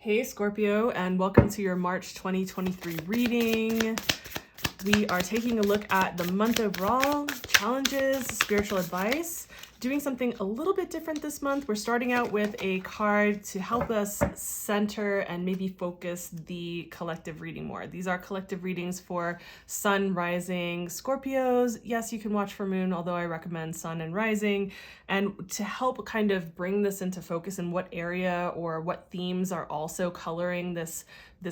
Hey Scorpio, and welcome to your March 2023 reading. We are taking a look at the month overall, challenges, spiritual advice, doing something a little bit different this month. We're starting out with a card to help us center and maybe focus the collective reading more. These are collective readings for Sun, Rising, Scorpios. Yes, you can watch for Moon, although I recommend Sun and Rising. And to help kind of bring this into focus and what area or what themes are also coloring this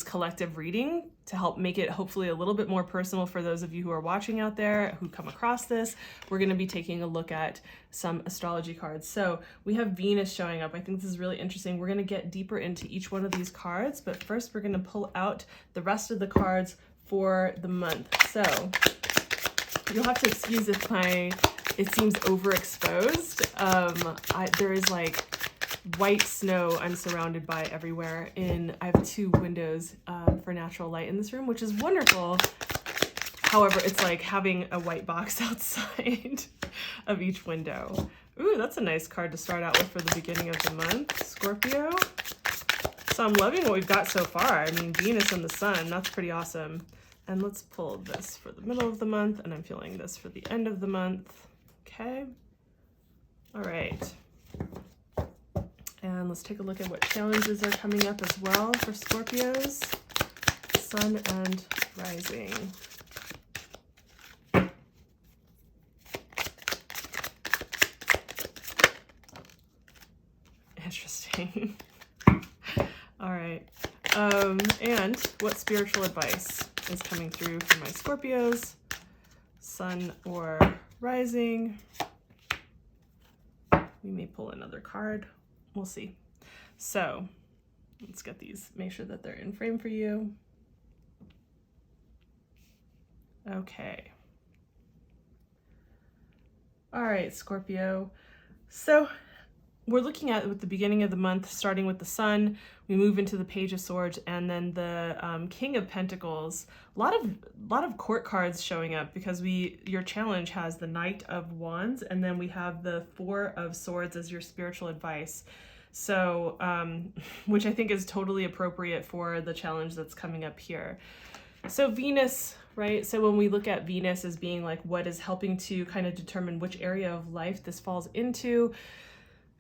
collective reading, to help make it hopefully a little bit more personal for those of you who are watching out there who come across this, we're going to be taking a look at some astrology cards. So we have Venus showing up. I think this is really interesting. We're going to get deeper into each one of these cards, but first we're going to pull out the rest of the cards for the month. So you'll have to excuse if it seems overexposed. There is like white snow I'm surrounded by everywhere. I have two windows for natural light in this room, which is wonderful. However, it's like having a white box outside of each window. Ooh, that's a nice card to start out with for the beginning of the month, Scorpio. So I'm loving what we've got so far. I mean, Venus and the Sun, that's pretty awesome. And let's pull this for the middle of the month, and I'm feeling this for the end of the month. Okay. All right. And let's take a look at what challenges are coming up as well for Scorpios, Sun and Rising. Interesting. All right. And what spiritual advice is coming through for my Scorpios, Sun or Rising? We may pull another card. We'll see. So let's get these, make sure that they're in frame for you. Okay. All right, Scorpio. So we're looking at the beginning of the month, starting with the Sun. We move into the Page of Swords and then the King of Pentacles. A lot of court cards showing up because your challenge has the Knight of Wands, and then we have the Four of Swords as your spiritual advice. So, which I think is totally appropriate for the challenge that's coming up here. So Venus, right? So when we look at Venus as being like what is helping to kind of determine which area of life this falls into,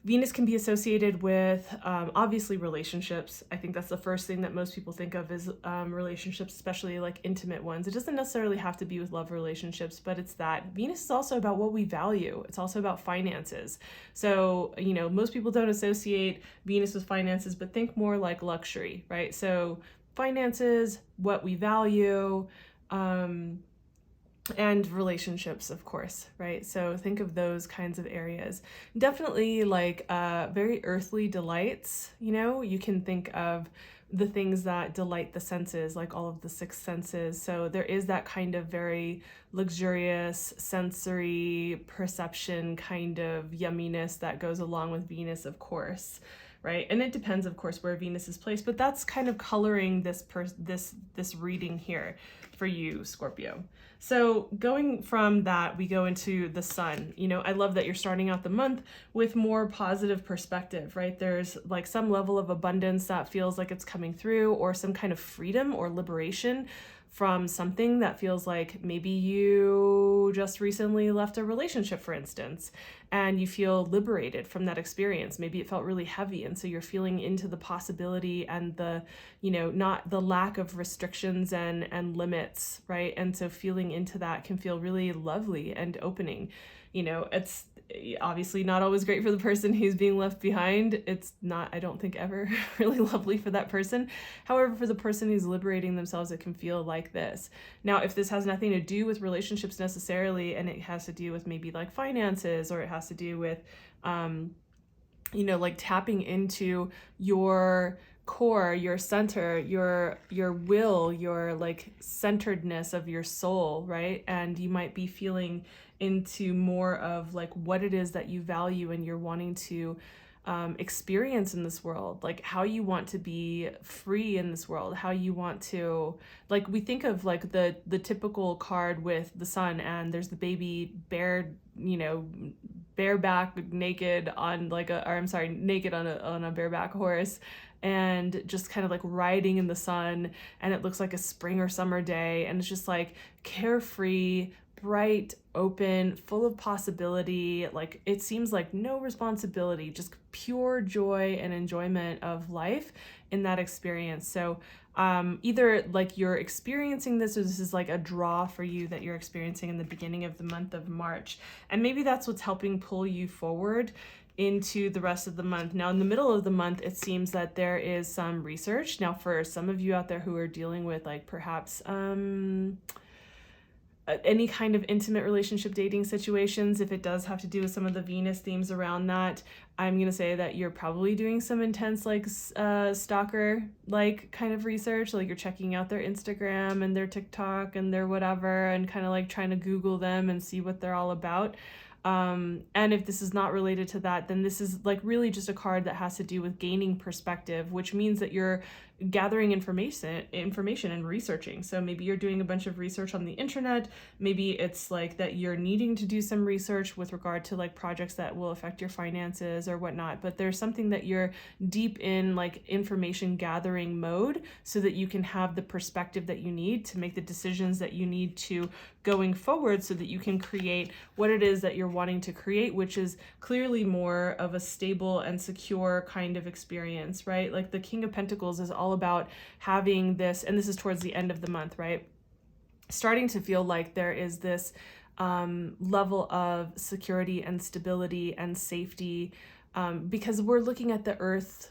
Venus can be associated with, obviously, relationships. I think that's the first thing that most people think of is relationships, especially like intimate ones. It doesn't necessarily have to be with love relationships, but it's that. Venus is also about what we value. It's also about finances. So, most people don't associate Venus with finances, but think more like luxury, right? So finances, what we value, and relationships, of course, right? So think of those kinds of areas. Definitely like very earthly delights, you can think of the things that delight the senses, like all of the six senses. So there is that kind of very luxurious sensory perception kind of yumminess that goes along with Venus, of course. Right? And it depends, of course, where Venus is placed, but that's kind of coloring this reading here for you, Scorpio. So going from that, we go into the Sun. I love that you're starting out the month with more positive perspective, right? There's like some level of abundance that feels like it's coming through, or some kind of freedom or liberation from something that feels like maybe you just recently left a relationship, for instance, and you feel liberated from that experience. Maybe it felt really heavy, and so you're feeling into the possibility and the, not the lack of restrictions and limits, right? And so feeling into that can feel really lovely and opening. It's obviously not always great for the person who's being left behind. It's not, I don't think, ever really lovely for that person. However, for the person who's liberating themselves, it can feel like this. Now, if this has nothing to do with relationships necessarily, and it has to do with maybe like finances, or it has to do with, like tapping into your core, your center, your will, your like centeredness of your soul, right? And you might be feeling into more of like what it is that you value, and you're wanting to experience in this world, like how you want to be free in this world, how you want to, like, we think of like the typical card with the sun and there's the baby bear, you know, bareback naked on like a, or I'm sorry, naked on a bareback horse, and just kind of like riding in the sun, and it looks like a spring or summer day, and it's just like carefree, bright, open, full of possibility. Like it seems like no responsibility, just pure joy and enjoyment of life in that experience. So either like you're experiencing this, or this is like a draw for you that you're experiencing in the beginning of the month of March. And maybe that's what's helping pull you forward into the rest of the month. Now, in the middle of the month, it seems that there is some research. Now, for some of you out there who are dealing with like perhaps any kind of intimate relationship dating situations, if it does have to do with some of the Venus themes around that, I'm going to say that you're probably doing some intense like stalker like kind of research. Like you're checking out their Instagram and their TikTok and their whatever, and kind of like trying to Google them and see what they're all about. And if this is not related to that, then this is like really just a card that has to do with gaining perspective, which means that you're gathering information and researching. So maybe you're doing a bunch of research on the internet. Maybe it's like that you're needing to do some research with regard to like projects that will affect your finances or whatnot. But there's something that you're deep in like information gathering mode, so that you can have the perspective that you need to make the decisions that you need to going forward, so that you can create what it is that you're wanting to create, which is clearly more of a stable and secure kind of experience, right? Like the King of Pentacles is all about having this, and this is towards the end of the month, right? Starting to feel like there is this level of security and stability and safety, because we're looking at the earth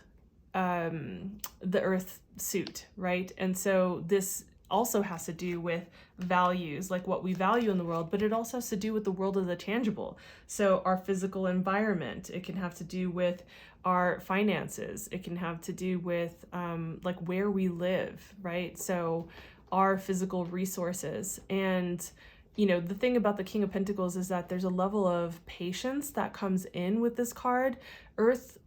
suit, right? And so this also has to do with values, like what we value in the world, but it also has to do with the world of the tangible. So our physical environment, it can have to do with our finances, it can have to do with like where we live, right? So our physical resources. And you know, the thing about the King of Pentacles is that there's a level of patience that comes in with this card. Earth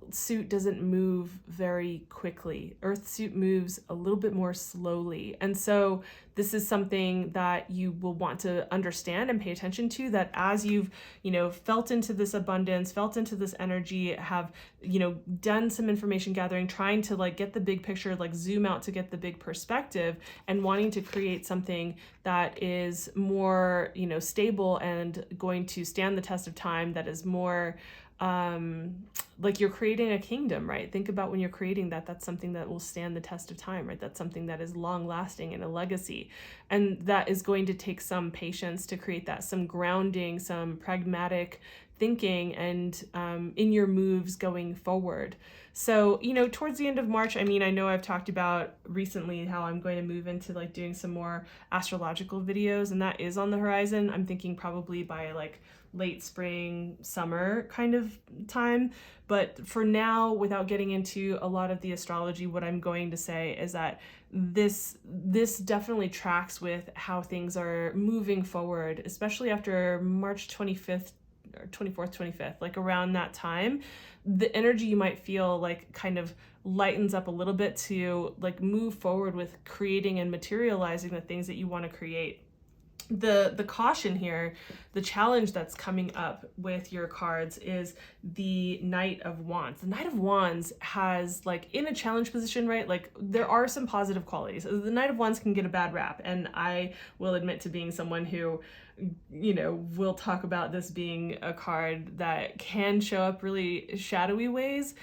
suit doesn't move very quickly. Earth suit moves a little bit more slowly. And so this is something that you will want to understand and pay attention to, that as you've, you know, felt into this abundance, felt into this energy, have, you know, done some information gathering, trying to like get the big picture, like zoom out to get the big perspective, and wanting to create something that is more, you know, stable and going to stand the test of time, that is more like you're creating a kingdom, right? Think about when you're creating that, that's something that will stand the test of time, right? That's something that is long lasting and a legacy. And that is going to take some patience to create that, some grounding, some pragmatic thinking, and in your moves going forward. So, you know, towards the end of March, I mean, I know I've talked about recently how I'm going to move into like doing some more astrological videos, and that is on the horizon. I'm thinking probably by like late spring, summer kind of time. But for now, without getting into a lot of the astrology, what I'm going to say is that this definitely tracks with how things are moving forward, especially after March 25th or 24th, 25th, like around that time. The energy you might feel like kind of lightens up a little bit to like move forward with creating and materializing the things that you want to create. The caution here, the challenge that's coming up with your cards is the Knight of Wands. The Knight of Wands has like in a challenge position, right? Like there are some positive qualities. The Knight of Wands can get a bad rap, and I will admit to being someone who, you know, will talk about this being a card that can show up really shadowy ways,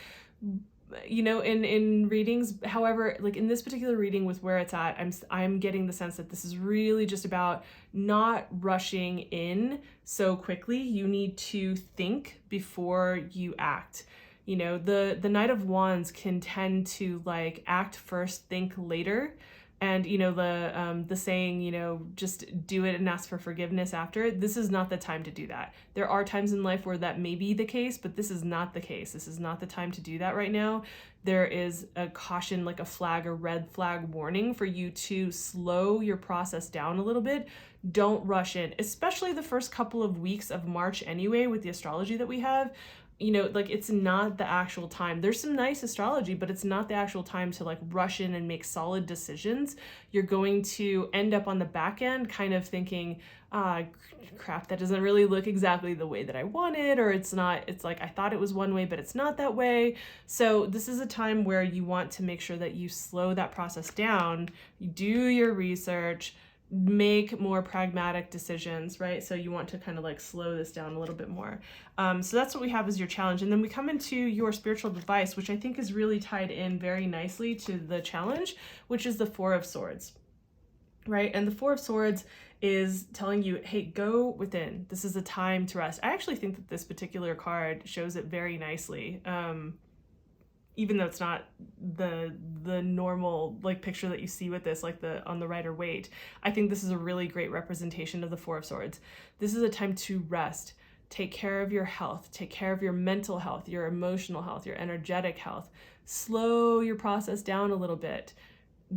you know, in readings. However, like in this particular reading with where it's at, I'm getting the sense that this is really just about not rushing in so quickly. You need to think before you act. You know, the Knight of Wands can tend to like act first, think later. And, you know, the saying, you know, just do it and ask for forgiveness after. This is not the time to do that. There are times in life where that may be the case, but this is not the case. This is not the time to do that right now. There is a caution, like a flag, a red flag warning for you to slow your process down a little bit. Don't rush in, especially the first couple of weeks of March anyway, with the astrology that we have. you know, like it's not the actual time. There's some nice astrology, but it's not the actual time to like rush in and make solid decisions. You're going to end up on the back end kind of thinking, crap, that doesn't really look exactly the way that I wanted, or it's not, it's like I thought it was one way, but it's not that way. So this is a time where you want to make sure that you slow that process down, you do your research, make more pragmatic decisions, right? So you want to kind of like slow this down a little bit more. So that's what we have as your challenge. And then we come into your spiritual device, which I think is really tied in very nicely to the challenge, which is the Four of Swords, right? And the Four of Swords is telling you, hey, go within. This is a time to rest. I actually think that this particular card shows it very nicely. Even though it's not the normal like picture that you see with this, like the on the Rider-Waite, I think this is a really great representation of the Four of Swords. This is a time to rest, take care of your health, take care of your mental health, your emotional health, your energetic health. Slow your process down a little bit.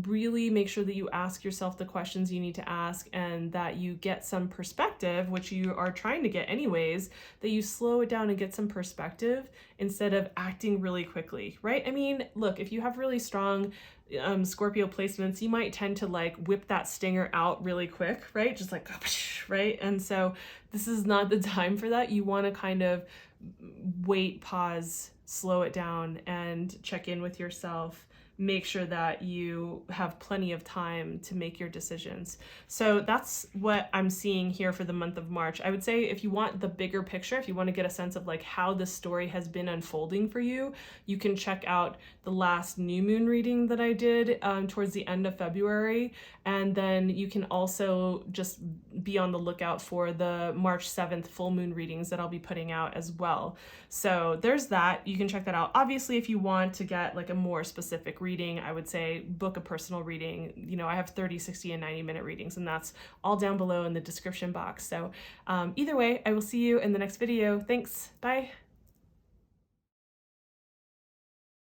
Really make sure that you ask yourself the questions you need to ask, and that you get some perspective, which you are trying to get anyways, that you slow it down and get some perspective instead of acting really quickly, right? I mean, look, if you have really strong Scorpio placements, you might tend to like whip that stinger out really quick, right? Just like, right? And so this is not the time for that. You want to kind of wait, pause, slow it down, and check in with yourself. Make sure that you have plenty of time to make your decisions. So that's what I'm seeing here for the month of March. I would say if you want the bigger picture, if you want to get a sense of like how the story has been unfolding for you, you can check out the last new moon reading that I did towards the end of February. And then you can also just be on the lookout for the March 7th full moon readings that I'll be putting out as well. So there's that. You can check that out. Obviously, if you want to get like a more specific reading, I would say book a personal reading. You know, I have 30, 60, and 90-minute readings, and that's all down below in the description box. So either way, I will see you in the next video. Thanks. Bye.